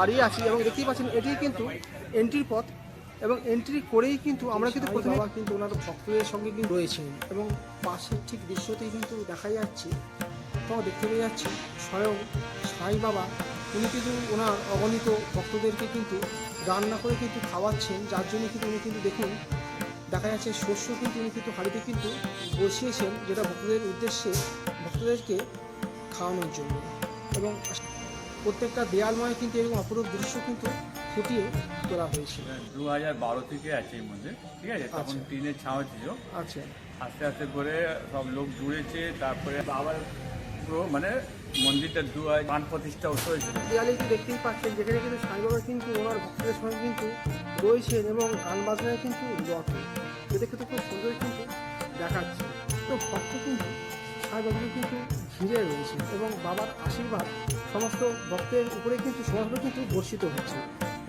দাঁড়িয়ে আছি এবং দেখতেই পাচ্ছেন এটি কিন্তু এন্ট্রির পথ এবং এন্ট্রি করেই কিন্তু আমরা কিন্তু প্রথমে কিন্তু ওনার ভক্তদের সঙ্গে কিন্তু রয়েছেন এবং পাশের ঠিক দৃশ্যতেই কিন্তু দেখা যাচ্ছে তো দেখতে পেয়ে যাচ্ছি স্বয়ং সাই বাবা উনি কিন্তু ওনার অগণিত ভক্তদেরকে কিন্তু রান্না করে কিন্তু খাওয়াচ্ছেন, যার জন্য কিন্তু উনি কিন্তু দেখুন দেখা যাচ্ছে শস্য কিন্তু উনি কিন্তু হাঁড়িতে কিন্তু বসিয়েছেন, যেটা ভক্তদের উদ্দেশ্যে ভক্তদেরকে খাওয়ানোর জন্য। এবং প্রত্যেকটা দেয়ালময় কিন্তু এরকম অপরূপ দৃশ্য কিন্তু ফুটিয়ে তোলা হয়েছিল। 2012 থেকে আছে এই মধ্যে, ঠিক আছে। তখন টিনের ছাওয়া ছিল। আচ্ছা, আস্তে আস্তে করে সব লোক জুড়েছে, তারপরে আবার পুরো মানে মন্দিরটা প্রাণ প্রতিষ্ঠা হয়েছিল। দেয়ালে কিন্তু দেখতেই পাচ্ছেন যেখানে কিন্তু সাই বাবা কিন্তু ওনার ভক্তদের সঙ্গে কিন্তু রয়েছেন এবং গান বাজনায় কিন্তু রত, যেটা কিন্তু খুব সুন্দর কিন্তু দেখাচ্ছে। তো ভক্ত কিন্তু সাই বাবাকে কিন্তু ঘিরে রয়েছে এবং বাবার আশীর্বাদ সমস্ত ভক্তের উপরে কিন্তু সমাজে কিন্তু বর্ষিত হচ্ছে।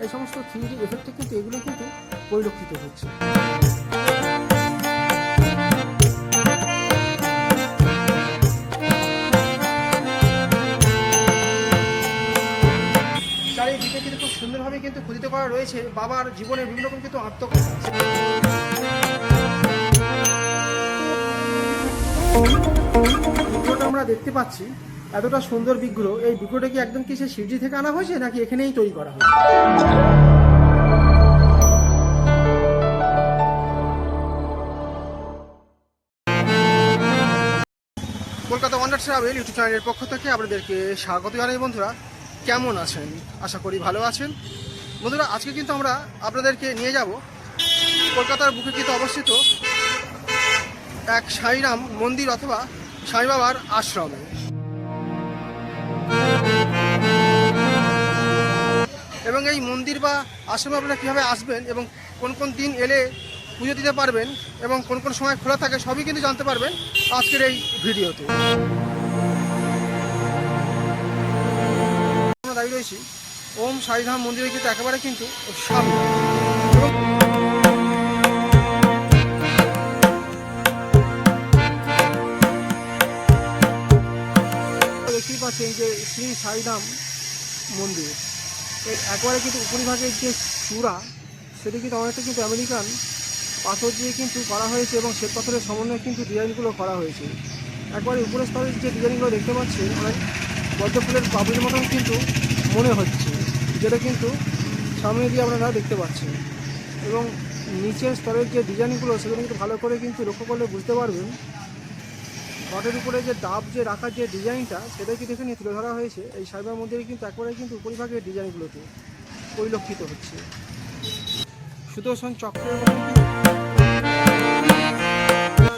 এই সমস্ত থ্রিডি এফেক্টে কিন্তু এগুলো কিন্তু পরিলক্ষিত হচ্ছে। চারিদিকে কিন্তু খুব সুন্দরভাবে কিন্তু খোদিত করা রয়েছে বাবার জীবনের বিভিন্ন রকম কিন্তু আত্মকথা। বিগ্রহটা আমরা দেখতে পাচ্ছি, এতটা সুন্দর বিগ্রহ, এই বিগ্রহটা কি একদম কি সে শিরজি থেকে আনা হয়েছে নাকি এখানেই তৈরি করা হয়েছে? কলকাতা ওয়ান্ডার ট্রাভেল ইউটিউব চ্যানেলের পক্ষ থেকে আপনাদেরকে স্বাগত জানাই। বন্ধুরা কেমন আছেন? আশা করি ভালো আছেন। বন্ধুরা আজকে কিন্তু আমরা আপনাদেরকে নিয়ে যাব কলকাতার বুকে কিন্তু অবস্থিত এক সাইরাম মন্দির অথবা সাই বাবার আশ্রমে। এবং এই মন্দির বা আশ্রমে আপনারা কীভাবে আসবেন এবং কোন কোন দিন এলে পুজো দিতে পারবেন এবং কোন কোন সময় খোলা থাকে সবই কিন্তু জানতে পারবেন আজকের এই ভিডিওতে। আমরা দাঁড়িয়ে রয়েছি ওম সাইধাম মন্দিরে কিন্তু একেবারে কিন্তু সামনে। দেখতেই পাচ্ছেন যে শ্রী সাইধাম মন্দির এর একবারে কিন্তু উপরিভাগের যে চূড়া সেটি কিন্তু অনেকটা কিন্তু আমেরিকান পাথর দিয়ে কিন্তু করা হয়েছে এবং শ্বেত পাথরের সমন্বয়ে কিন্তু ডিজাইনগুলো করা হয়েছে। একবারে উপরের স্তরের যে ডিজাইনগুলো দেখতে পাচ্ছি অনেক পদ্ম ফুলের পাপড়ির মতন কিন্তু মনে হচ্ছে, যেটা কিন্তু সামনে দিয়ে আপনারা দেখতে পাচ্ছেন। এবং নিচের স্তরের যে ডিজাইনগুলো সেগুলো কিন্তু ভালো করে কিন্তু লক্ষ্য করলে বুঝতে পারবেন ঘটের উপরে যে ডাব যে রাখার যে ডিজাইনটা সেটাই কিন্তু এখানে তুলে ধরা হয়েছে। এই সাইবার মন্দিরে কিন্তু একবারে কিন্তু উপরিভাগের ডিজাইনগুলোতে পরিলক্ষিত হচ্ছে। সুদর্শন চক্রের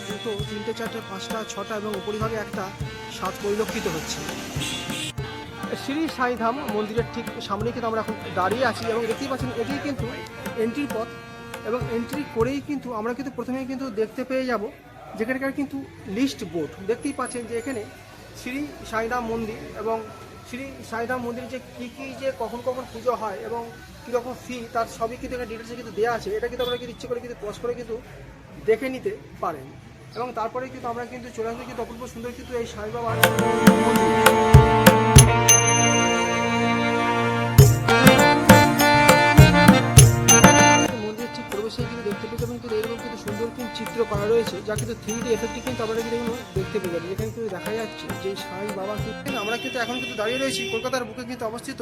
দুটো, তিনটে, চারটে, পাঁচটা, ছটা এবং উপরিভাগে একটা সাত পরিলক্ষিত হচ্ছে। শ্রী সাইধাম মন্দিরের ঠিক সামনে কিন্তু আমরা এখন দাঁড়িয়ে আছি এবং দেখতেই পাচ্ছেন এটি কিন্তু এন্ট্রির পথ এবং এন্ট্রি করেই কিন্তু আমরা কিন্তু প্রথমেই কিন্তু দেখতে পেয়ে যাব যেখানকার কিন্তু লিস্ট বোর্ড। দেখতেই পাচ্ছেন যে এখানে শ্রী সাইধাম মন্দির এবং শ্রী সাইধাম মন্দিরে যে কী কী যে কখন কখন পুজো হয় এবং কীরকম ফি তার সবই কিন্তু এখানে ডিটেলসে কিন্তু দেওয়া আছে। এটা কিন্তু আমরা কিন্তু ইচ্ছে করে কিন্তু পজ করে কিন্তু দেখে নিতে পারেন এবং তারপরে কিন্তু আমরা কিন্তু চলে আসবো কিন্তু অপূর্ব সুন্দর কিন্তু এই সাই বাবার মন্দির। মন্দিরের ঠিক প্রবেশে কিন্তু দেখতে পেয়ে যাবেন কিন্তু এরকম কিন্তু সুন্দর কিন্তু চিত্র করা রয়েছে, যা কিন্তু 3D এফেক্টে কিন্তু আপনারা কিন্তু দেখতে পেয়ে যাবেন। এখানে কিন্তু দেখা যাচ্ছে যে সাই বাবা কিন্তু আমরা কিন্তু এখন কিন্তু দাঁড়িয়ে রয়েছি কলকাতার বুকে কিন্তু অবস্থিত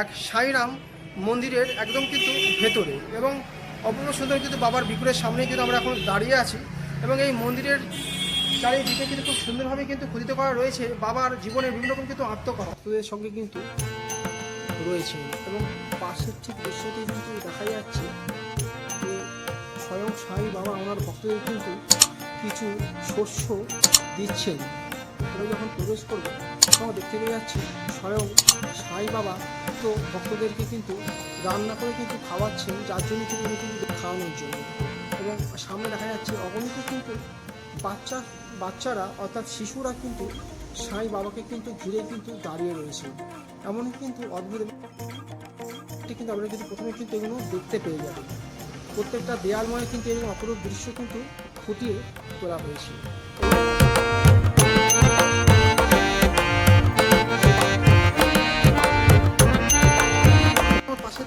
এক সাইরাম মন্দিরের একদম কিন্তু ভেতরে এবং অপূর্ব সুন্দর কিন্তু বাবার বিগ্রহের সামনে কিন্তু আমরা এখন দাঁড়িয়ে আছি এবং এই মন্দিরের চারিদিকে কিন্তু খুব সুন্দরভাবে কিন্তু খোদিত করা রয়েছে বাবার জীবনের বিভিন্ন রকম কিন্তু আত্মকথাদের সঙ্গে কিন্তু রয়েছে এবং পাশের ঠিক দৃশ্যতেই কিন্তু দেখা যাচ্ছে যে স্বয়ং সাই বাবা ওনার ভক্তদের কিন্তু কিছু শস্য দিচ্ছেন। আমরা যখন প্রবেশ করবো তখন দেখতে পেয়ে যাচ্ছি স্বয়ং সাই বাবা তো ভক্তদেরকে কিন্তু রান্না করে কিন্তু খাওয়াচ্ছেন, যার জন্য কিন্তু উনি কিন্তু খাওয়ানোর জন্য। এবং সামনে দেখা যাচ্ছে অগণিত কিন্তু বাচ্চারা অর্থাৎ শিশুরা কিন্তু সাই বাবাকে কিন্তু ঘিরে কিন্তু দাঁড়িয়ে রয়েছে। এমনই কিন্তু অদ্ভুত কিন্তু আমরা কিন্তু প্রথমে কিন্তু এগুলো দেখতে পেয়ে যাবো। প্রত্যেকটা দেয়ালময় কিন্তু এরকম অপরূপ দৃশ্য কিন্তু ফুটিয়ে তোলা হয়েছে।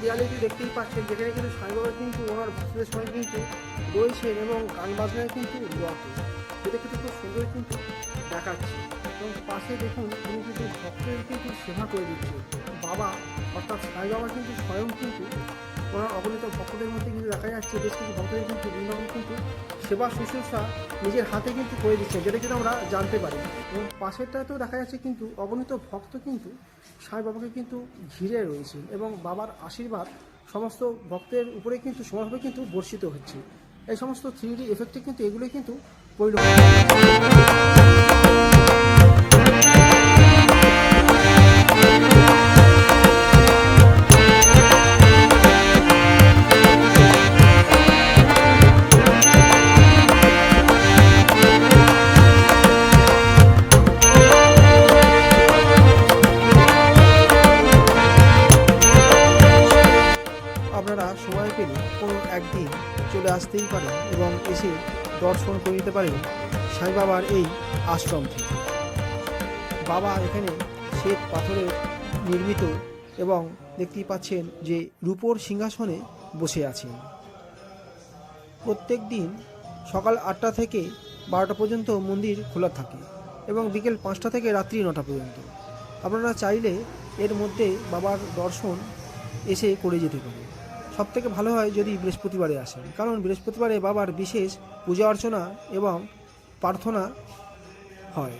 দেয়ালে কিন্তু দেখতেই পাচ্ছেন, যেখানে কিন্তু সাই বাবা কিন্তু ওনার ভক্তদের সঙ্গে কিন্তু রয়েছেন এবং গান বাজনায় কিন্তু রত। এটা কিন্তু খুব সুন্দর কিন্তু দেখাচ্ছে। এবং পাশে দেখুন তিনি কিন্তু ভক্তদের কিন্তু সেবা করে দিচ্ছে। বাবা অর্থাৎ সাই বাবা কিন্তু স্বয়ং কিন্তু ওনার অগণিত ভক্তদের মধ্যে কিন্তু দেখা যাচ্ছে বেশ কিছু ভক্তদের কিন্তু বিভিন্ন রকম কিন্তু সেবা শুশ্রূষা নিজের হাতে কিন্তু করে দিচ্ছে, যেটা কিন্তু আমরা জানতে পারি। এবং পাশেরটাতেও দেখা যাচ্ছে কিন্তু অগণিত ভক্ত কিন্তু সাই বাবাকে কিন্তু ঘিরে রয়েছে এবং বাবার আশীর্বাদ সমস্ত ভক্তের উপরে কিন্তু সমানভাবে কিন্তু বর্ষিত হচ্ছে। এই সমস্ত 3D এফেক্টে কিন্তু এগুলোই কিন্তু পরিলক্ষিত। আপনারা সময় পেলে কোনো একদিন চলে আসতেই পারেন এবং এসে দর্শন করে নিতে পারেন সাই বাবার এই আশ্রম থেকে। বাবা এখানে শ্বেত পাথরের নির্মিত এবং দেখতেই পাচ্ছেন যে রূপোর সিংহাসনে বসে আছেন। প্রত্যেক দিন সকাল 8টা থেকে 12টা পর্যন্ত মন্দির খোলা থাকে এবং বিকেল 5টা থেকে রাত্রি 9টা পর্যন্ত। আপনারা চাইলে এর মধ্যে বাবার দর্শন এসে করে যেতে পারে। সবথেকে ভালো হয় যদি বৃহস্পতিবারে আসেন, কারণ বৃহস্পতিবারে বাবার বিশেষ পূজা অর্চনা এবং প্রার্থনা হয়।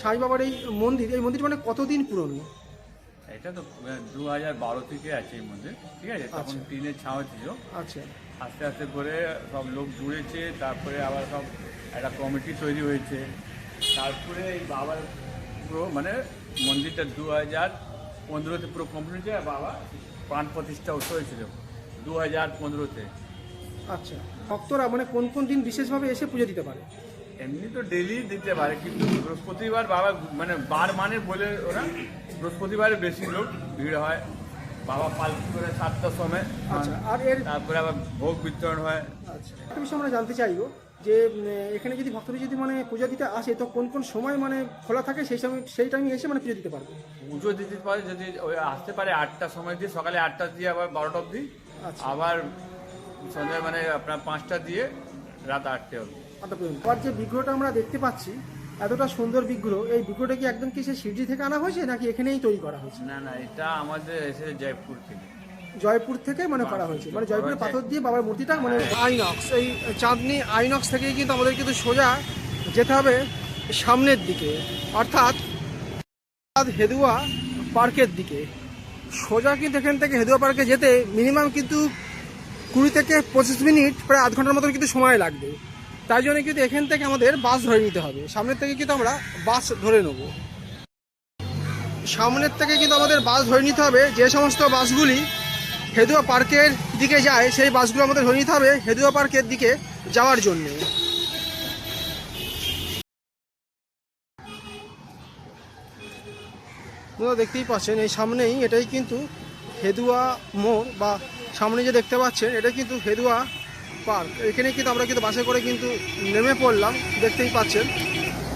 সাই বাবার এই মন্দির মানে কতদিন পুরনো? এটা তো 2012 থেকে আছে এই মন্দির, ঠিক আছে। তখন টিনের ছাওয়া ছিল। আচ্ছা, আস্তে আস্তে করে সব লোক জুড়েছে, তারপরে আবার সব একটা কমিটি তৈরি হয়েছে। তারপরে এই বাবার পুরো মানে মন্দিরটা 2015-তে পুরো কমপ্লিট হয়েছে। আর বাবা প্রাণ প্রতিষ্ঠা উৎসব হয়েছিল 2015-তে। আচ্ছা, ভক্তরা মানে কোন কোন দিন বিশেষভাবে এসে পুজো দিতে পারে? এমনি তো ডেলি দিতে পারে, কিন্তু বৃহস্পতিবার বাবা মানে বার মানে বলে ওরা বৃহস্পতিবারে বেশি লোক ভিড় হয়। বাবা পালকি করে 7টার সময়। আচ্ছা, আর তারপরে আবার ভোগ বিতরণ হয়। আচ্ছা, একটা বিষয় আমরা জানতে চাইবো যে এখানে যদি ভক্তরা যদি মানে পূজা দিতে আসে তো কোন কোন সময় মানে খোলা থাকে, সেই টাইমে এসে মানে পুজো দিতে পারবে? পুজো দিতে পারে যদি ওই আসতে পারে 8টার সময় দিয়ে, সকালে 8টা দিয়ে আবার 12টা অবধি। আচ্ছা, আবার সন্ধ্যা মানে আপনার 5টা দিয়ে রাত 8টে অবধি। আর যে বিগ্রহটা আমরা দেখতে পাচ্ছি এতটা সুন্দর বিগ্রহ, এই বিগ্রহটা কি একদম কি সে শিরজি থেকে আনা হয়েছে নাকি এখানেই তৈরি করা হয়েছে? না না, এটা আমাদের এসেছে জয়পুর থেকে মানে করা হয়েছে, মানে জয়পুরের পাথর দিয়ে বাবার মূর্তিটা মানে আইনক্স, এই চাঁদনি আইনক্স থেকে কিন্তু আমাদের কিন্তু সোজা যেতে হবে সামনের দিকে, অর্থাৎ হেদুয়া পার্কের দিকে। সোজা কিন্তু এখান থেকে হেদুয়া পার্কে যেতে মিনিমাম কিন্তু 20 থেকে 25 মিনিট, প্রায় আধ ঘন্টার মতন কিন্তু সময় লাগবে। তাই জন্য কিন্তু এখান থেকে আমাদের বাস ধরে নিতে হবে। সামনের থেকে কিন্তু আমরা বাস ধরে নেব। সামনের থেকে কিন্তু আমাদের বাস ধরে নিতে হবে। যে সমস্ত বাসগুলি হেদুয়া পার্কের দিকে যায় সেই বাসগুলো আমাদের ধরে নিতে হবে হেদুয়া পার্কের দিকে যাওয়ার জন্য। আপনারা দেখতেই পাচ্ছেন এই সামনেই, এটাই কিন্তু হেদুয়া মোড়, বা সামনে যে দেখতে পাচ্ছেন এটা কিন্তু হেদুয়া পার্ক। এখানে কিন্তু আমরা কিন্তু বাসে করে কিন্তু নেমে পড়লাম, দেখতেই পাচ্ছেন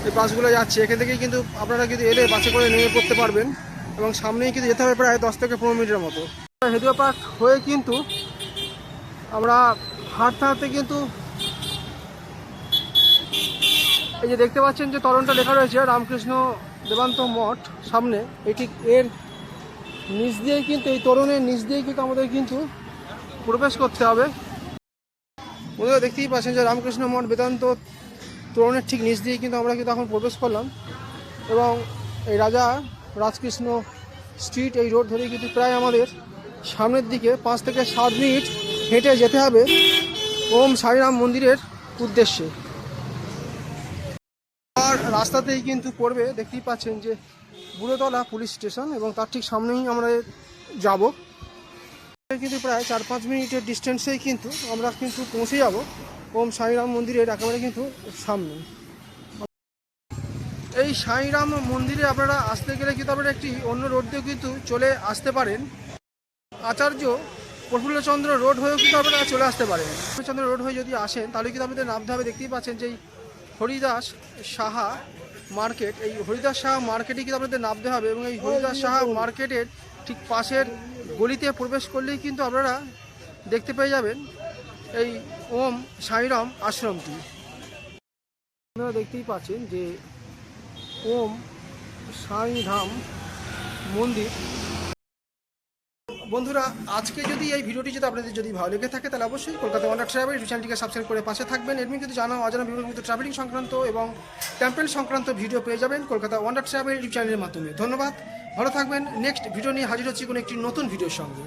এই বাসগুলো যাচ্ছে। এখান থেকেই কিন্তু আপনারা কিন্তু এলে বাসে করে নেমে পড়তে পারবেন এবং সামনেই কিন্তু যেতে হবে প্রায় 10 থেকে 15 মিনিটের মতো। হেদুয়া পার্ক হয়ে কিন্তু আমরা হাঁটতে হাঁটতে কিন্তু এই যে দেখতে পাচ্ছেন যে তরণটা লেখা রয়েছে রামকৃষ্ণ দেবান্ত মঠ সামনে, এটি এর নিচ দিয়েই কিন্তু এই তরুণের নিচ দিয়েই কিন্তু আমাদের কিন্তু প্রবেশ করতে হবে। বন্ধুরা দেখতেই পাচ্ছেন যে রামকৃষ্ণ মঠ বেদান্ত তরুণের ঠিক নিচ দিয়ে কিন্তু আমরা কিন্তু এখন প্রবেশ করলাম এবং এই রাজকৃষ্ণ স্ট্রিট এই রোড ধরে কিন্তু প্রায় আমাদের সামনের দিকে 5 থেকে 7 মিনিট হেঁটে যেতে হবে ওম সাইরাম মন্দিরের উদ্দেশ্যে। আর রাস্তাতেই কিন্তু পড়বে, দেখতেই পাচ্ছেন যে বুড়োতলা পুলিশ স্টেশন এবং তার ঠিক সামনেই আমরা যাব। কিন্তু প্রায় 4-5 মিনিটের ডিস্টেন্সেই কিন্তু আমরা কিন্তু পৌঁছে যাব ওম সাইরাম মন্দিরের একেবারে কিন্তু সামনে। এই সাইরাম মন্দিরে আপনারা আসতে গেলে কিন্তু আপনারা একটি অন্য রোড দিয়েও কিন্তু চলে আসতে পারেন। আচার্য প্রফুল্লচন্দ্র রোড হয়েও কিন্তু আপনারা চলে আসতে পারেন। প্রফুল্লচন্দ্র রোড হয়ে যদি আসেন তাহলে কিন্তু আপনাদের নামতে হবে, দেখতেই পাচ্ছেন যে হরিদাস সাহা মার্কেট, এই হরিদাস সাহা মার্কেটে কিন্তু আপনাদের নামতে হবে এবং এই হরিদাস সাহা মার্কেটের ঠিক পাশের গলিতে প্রবেশ করলেই কিন্তু আপনারা দেখতে পেয়ে যাবেন এই ওম সাইরাম আশ্রমটি। আপনারা দেখতেই পাচ্ছেন যে ওম সাইরাম মন্দির। বন্ধুরা, আজকে যদি এই ভিডিওটি যদি আপনাদের যদি ভালো লেগে থাকে তাহলে অবশ্যই কলকাতা ওয়ান্ডার ট্রাভেল ইউটিউব চ্যানেলটিকে সাবস্ক্রাইব করে পাশে থাকবেন। এরপর কিন্তু জানা অজানা বিভিন্ন কিন্তু ট্রাভেলিং সংক্রান্ত এবং টেম্পল সংক্রান্ত ভিডিও পেয়ে যাবেন কলকাতা ওয়ান্ডার ট্রাভেল ইউটিউব চ্যানেলের মাধ্যমে। ধন্যবাদ, ভালো থাকবেন। নেক্সট ভিডিও নিয়ে হাজির হচ্ছি কোনো একটি নতুন ভিডিওর সঙ্গে।